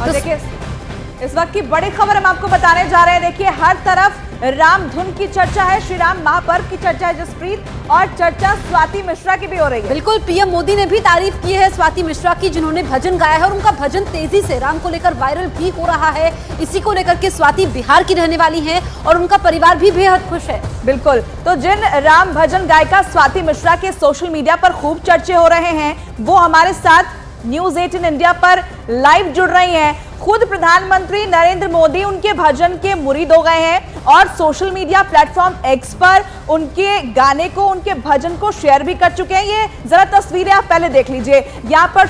और देखिए इस वक्त की बड़ी खबर हम आपको बताने जा रहे हैं। देखिए हर तरफ राम धुन की चर्चा है, श्री राम महापर्व की चर्चा है जसप्रीत, और चर्चा स्वाति मिश्रा की भी हो रही है। बिल्कुल, पीएम मोदी ने भी तारीफ की है स्वाति मिश्रा की, जिन्होंने भजन गाया है और उनका भजन तेजी से राम को लेकर वायरल भी हो रहा है। इसी को लेकर के स्वाति बिहार की रहने वाली हैं और उनका परिवार भी बेहद खुश है। बिल्कुल, तो जिन राम भजन गायिका स्वाति मिश्रा के सोशल मीडिया पर खूब चर्चे हो रहे हैं, वो हमारे साथ न्यूज 18 इंडिया पर लाइव जुड़ रही हैं। खुद प्रधानमंत्री नरेंद्र मोदी उनके भजन के मुरीद हो गए हैं और सोशल मीडिया प्लेटफॉर्म एक्स पर उनके गाने को, उनके भजन को शेयर भी कर चुके हैं। ये जरा तस्वीरें आप पहले देख लीजिए। यहाँ पर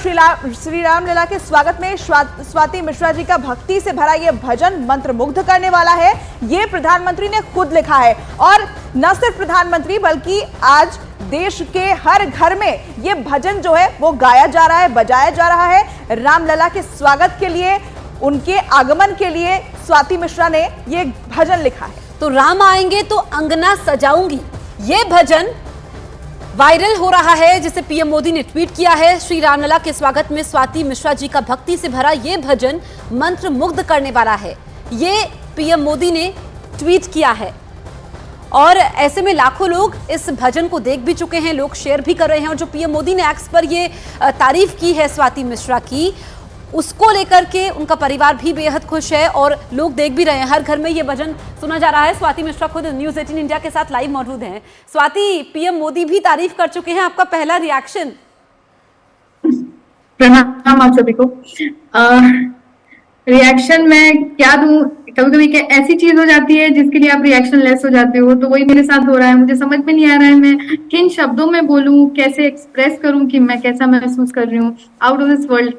श्री राम लला के स्वागत में स्वाति मिश्रा जी का भक्ति से भरा ये भजन मंत्रमुग्ध करने वाला है। ये प्रधानमंत्री ने खुद लिखा है, और न सिर्फ प्रधानमंत्री बल्कि आज देश के हर घर में ये भजन जो है वो गाया जा रहा है, बजाया जा रहा है। रामलला के स्वागत के लिए, उनके आगमन के लिए स्वाति मिश्रा ने ये भजन लिखा है। तो राम आएंगे तो अंगना सजाऊंगी, ये भजन वायरल हो रहा है, जिसे पीएम मोदी ने ट्वीट किया है। श्री रामलला के स्वागत में स्वाति मिश्रा जी का भक्ति से भरा ये भजन मंत्र मुग्ध करने वाला है, ये पीएम मोदी ने ट्वीट किया है। और ऐसे में लाखों लोग इस भजन को देख भी चुके हैं, लोग शेयर भी कर रहे हैं। और जो पीएम मोदी ने एक्स पर ये तारीफ की है स्वाति मिश्रा की, उसको लेकर के उनका परिवार भी बेहद खुश है और लोग देख भी रहे हैं। हर घर में ये भजन सुना जा रहा है। स्वाति मिश्रा खुद न्यूज 18 इंडिया के साथ लाइव मौजूद हैं। स्वाति, पीएम मोदी भी तारीफ कर चुके हैं, आपका पहला रिएक्शन? प्रणाम आप सभी को। रिएक्शन मैं क्या दूं, कभी कभी ऐसी चीज हो जाती है जिसके लिए आप रिएक्शन लेस हो जाते हो, तो वही मेरे साथ हो रहा है। मुझे समझ में नहीं आ रहा है मैं किन शब्दों में बोलूं, कैसे एक्सप्रेस करूं कि मैं कैसा महसूस कर रही हूँ। Out of this world.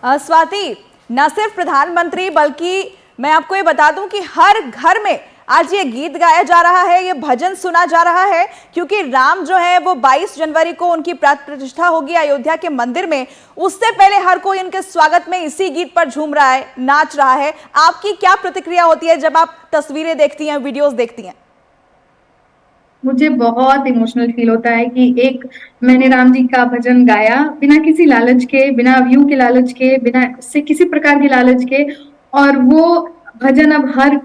Swati, न सिर्फ प्रधानमंत्री बल्कि मैं आपको ये बता दूं कि हर घर में आज ये गीत गाया जा रहा है, ये भजन सुना जा रहा है, क्योंकि राम जो है वो 22 जनवरी को उनकी प्राण प्रतिष्ठा होगी अयोध्या के मंदिर में। उससे पहले हर कोई उनके स्वागत में इसी गीत पर झूम रहा है, नाच रहा है। आपकी क्या प्रतिक्रिया होती है जब आप तस्वीरें देखती हैं, वीडियोस देखती हैं? मुझे बहुत इमोशनल फील होता है कि एक मैंने राम जी का भजन गाया बिना किसी लालच के, बिना व्यू के लालच के, बिना से किसी प्रकार की लालच के, और वो भजन अब हर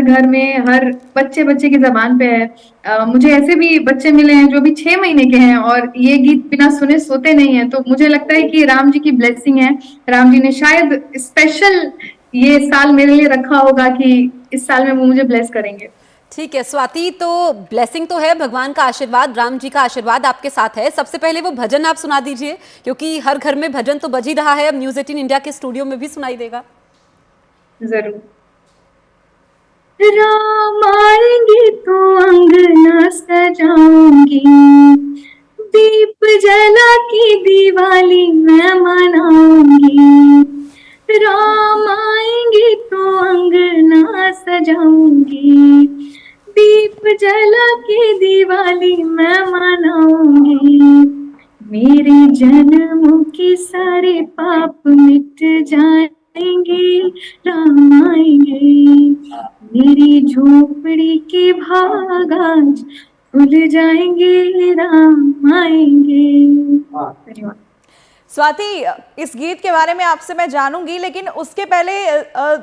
घर में, हर बच्चे की जबान पे है। मुझे ऐसे भी बच्चे मिले हैं जो भी 6 महीने के हैं और ये गीत बिना सुने सोते नहीं है। तो मुझे लगता है कि राम जी की ब्लेसिंग है। राम जी ने शायद स्पेशल ये साल मेरे लिए रखा होगा कि इस साल में वो मुझे ब्लेस करेंगे। ठीक है स्वाति, तो ब्लेसिंग तो है, भगवान का आशीर्वाद, राम जी का आशीर्वाद आपके साथ है। सबसे पहले वो भजन आप सुना दीजिए, क्योंकि हर घर में भजन तो बज ही रहा है, अब न्यूज 18 इंडिया के स्टूडियो में भी सुनाई देगा। जरूर। राम आएंगे तो अंगना सजाऊंगी, दीप जला के दिवाली मैं मनाऊंगी। राम आएंगे तो अंगना सजाऊंगी, दीप जला के दिवाली मैं मनाऊंगी। मेरे जन्म के सारे पाप मिट जाएंगे, राम आएंगे। मेरी झोपड़ी के भाग आज खुल जाएंगे, राम आएंगे। धन्यवाद। स्वाति, इस गीत के बारे में आपसे मैं जानूंगी, लेकिन उसके पहले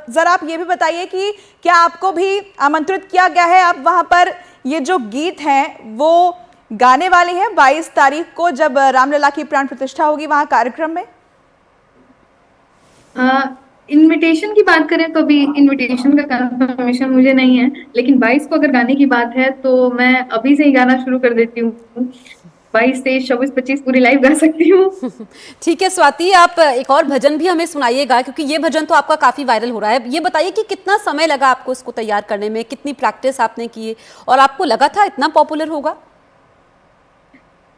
जरा आप ये भी बताइए कि क्या आपको भी आमंत्रित किया गया है? आप वहां पर ये जो गीत हैं वो गाने वाली हैं 22 तारीख को, जब रामलला की प्राण प्रतिष्ठा होगी वहां कार्यक्रम में? इनविटेशन की बात करें तो अभी इनविटेशन का कंफर्मेशन मुझे नहीं है, लेकिन 22 को अगर गाने की बात है तो मैं अभी से ही गाना शुरू कर देती हूँ। 22, 23, 24, 25 पूरी लाइव गा सकती हूँ। ठीक है स्वाति, आप एक और भजन भी हमें सुनाइएगा, क्योंकि ये भजन तो आपका काफी वायरल हो रहा है। ये बताइए कि कितना समय लगा आपको इसको तैयार करने में, कितनी प्रैक्टिस आपने की, और आपको लगा था इतना पॉपुलर होगा?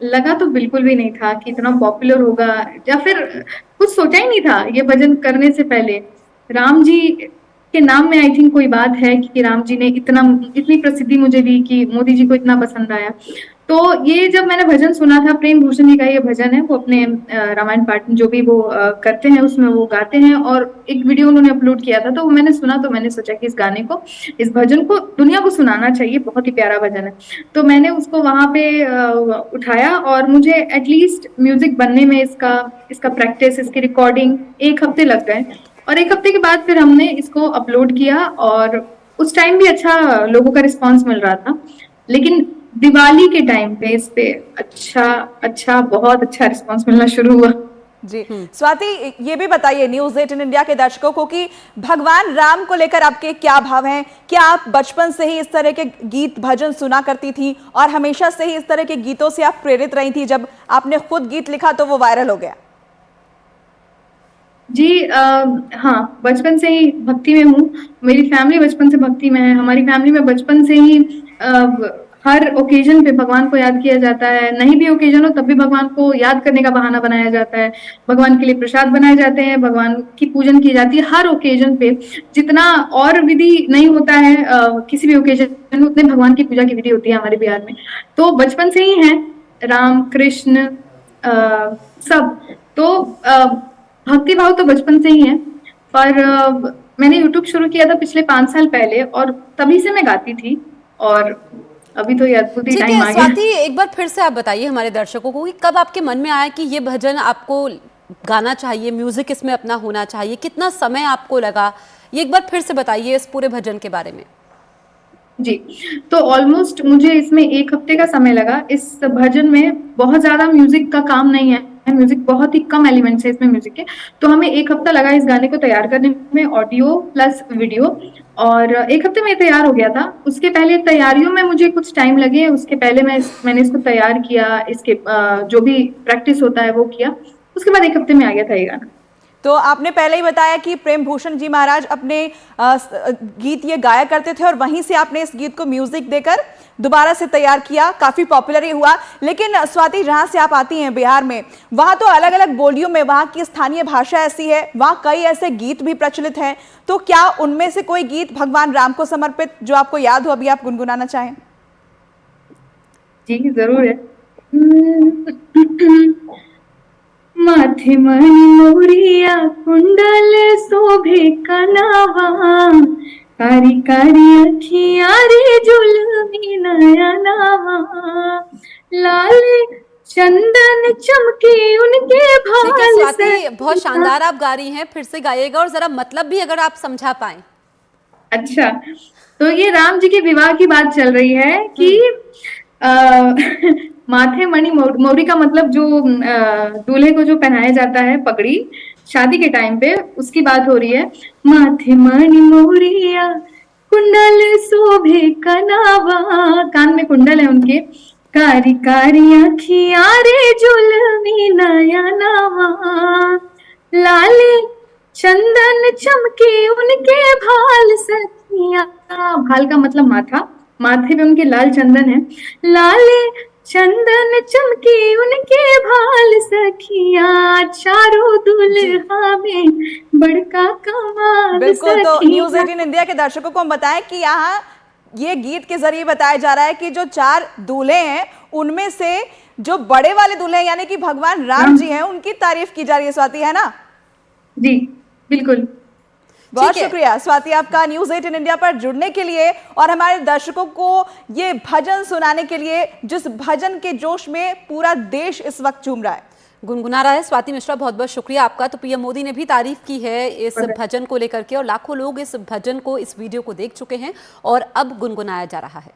लगा तो बिल्कुल भी नहीं था कि इतना पॉपुलर होगा, या फिर कुछ सोचा ही नहीं था ये भजन करने से पहले। राम जी के नाम में आई थिंक कोई बात है कि राम जी ने इतनी प्रसिद्धि मुझे दी कि मोदी जी को इतना पसंद आया। तो ये जब मैंने भजन सुना था, प्रेम भूषण जी का ये भजन है, वो अपने रामायण पाठ जो भी वो करते हैं उसमें वो गाते हैं, और एक वीडियो उन्होंने अपलोड किया था, तो वो मैंने सुना, तो मैंने सोचा कि इस गाने को, इस भजन को दुनिया को सुनाना चाहिए, बहुत ही प्यारा भजन है। तो मैंने उसको वहां पे उठाया, और मुझे एटलीस्ट म्यूजिक बनने में इसका प्रैक्टिस, इसकी रिकॉर्डिंग 1 हफ्ते लग गए, और 1 हफ्ते के बाद फिर हमने इसको अपलोड किया, और उस टाइम भी अच्छा लोगों का रिस्पॉन्स मिल रहा था। लेकिन दिवाली के टाइम पे इस पे बहुत अच्छा रिस्पांस मिलना शुरू हुआ। जी स्वाति, ये भी बताइए न्यूज़ 18 इंडिया के दर्शकों को कि भगवान राम को लेकर आपके क्या भाव हैं? क्या आप बचपन से ही इस तरह के गीत भजन सुना करती थी और हमेशा से ही इस तरह के गीतों से आप प्रेरित रही थी? जब आपने खुद गीत लिखा तो वो वायरल हो गया। जी हाँ, बचपन से ही भक्ति में हूँ। मेरी फैमिली बचपन से भक्ति में है। हमारी फैमिली में बचपन से ही हर ओकेजन पे भगवान को याद किया जाता है। नहीं भी ओकेजन हो तब भी भगवान को याद करने का बहाना बनाया जाता है। भगवान के लिए प्रसाद बनाए जाते हैं, भगवान की पूजन की जाती है हर ओकेजन पे। जितना और विधि नहीं होता है किसी भी ओकेजन में, उतने भगवान की पूजा की विधि होती है हमारे बिहार में। तो बचपन से ही है राम कृष्ण सब। तो भक्ति भाव तो बचपन से ही है, पर मैंने यूट्यूब शुरू किया था पिछले 5 साल पहले, और तभी से मैं गाती थी, और अभी तो ये अद्भुत ही टाइम आ गया। स्वाति, एक बार फिर से आप बताइए हमारे दर्शकों को कि कब आपके मन में आया कि ये भजन आपको गाना चाहिए, म्यूजिक इसमें अपना होना चाहिए, कितना समय आपको लगा, ये एक बार फिर से बताइए इस पूरे भजन के बारे में। जी, तो ऑलमोस्ट मुझे इसमें 1 हफ्ते का समय लगा। इस भजन में बहुत ज्यादा म्यूजिक का काम नहीं है, म्यूजिक बहुत ही कम एलिमेंट्स है इसमें म्यूजिक के। तो हमें 1 हफ्ता लगा इस गाने को तैयार करने में, ऑडियो प्लस वीडियो, और 1 हफ्ते में तैयार हो गया था। उसके पहले तैयारियों में मुझे कुछ टाइम लगे। उसके पहले मैंने इसको तैयार किया, इसके जो भी प्रैक्टिस होता है वो किया। उसके बाद 1 हफ्ते में आ गया था ये गाना। तो आपने पहले ही बताया कि प्रेम भूषण जी महाराज अपने गीत ये गाया करते थे और वहीं से आपने इस गीत को म्यूजिक देकर दोबारा से तैयार किया, काफी पॉपुलर ही हुआ। लेकिन स्वाति, जहां से आप आती हैं बिहार में, वहां तो अलग अलग बोलियों में वहां की स्थानीय भाषा ऐसी है, वहां कई ऐसे गीत भी प्रचलित हैं। तो क्या उनमें से कोई गीत भगवान राम को समर्पित जो आपको याद हो, अभी आप गुनगुनाना चाहें? जी जरूर है। माथे मणि मोरिया कुंडल शोभे कनावा, कारी कारी अखियां रे जुलमी नयनावा, लाल चंदन चमके उनके भाल। स्वाति, बहुत शानदार आप गा रही हैं, फिर से गाइएगा और जरा मतलब भी अगर आप समझा पाए। अच्छा, तो ये राम जी के विवाह की बात चल रही है कि माथे मणि मौरी का मतलब जो दूल्हे को जो पहनाया जाता है पगड़ी शादी के टाइम पे, उसकी बात हो रही है। माथे मणि मोरिया कुंडल शोभे कनावा, कान में कुंडल है उनके, कारी कारी अखियां रे जुलमी नयनावा, लाले चंदन चमके उनके भाल सखिया। भाल का मतलब माथा, माथे पे उनके लाल चंदन है। लाले चंदन चमके उनके भाल सखिया, चारों दुल्हा में बड़का कमाल। बिल्कुल, तो न्यूज़ 18 इंडिया के दर्शकों को हम बताएं कि यहाँ ये गीत के जरिए बताया जा रहा है कि जो 4 दूल्हे हैं उनमें से जो बड़े वाले दूल्हे हैं यानी कि भगवान राम जी हैं, उनकी तारीफ की जा रही है। स्वाति, है ना? जी बिल्कुल। बहुत शुक्रिया स्वाति आपका न्यूज़ 18 इंडिया पर जुड़ने के लिए और हमारे दर्शकों को ये भजन सुनाने के लिए, जिस भजन के जोश में पूरा देश इस वक्त झूम रहा है, गुनगुना रहा है। स्वाति मिश्रा, बहुत बहुत शुक्रिया आपका। तो पीएम मोदी ने भी तारीफ की है इस भजन को लेकर के और लाखों लोग इस भजन को, इस वीडियो को देख चुके हैं और अब गुनगुनाया जा रहा है।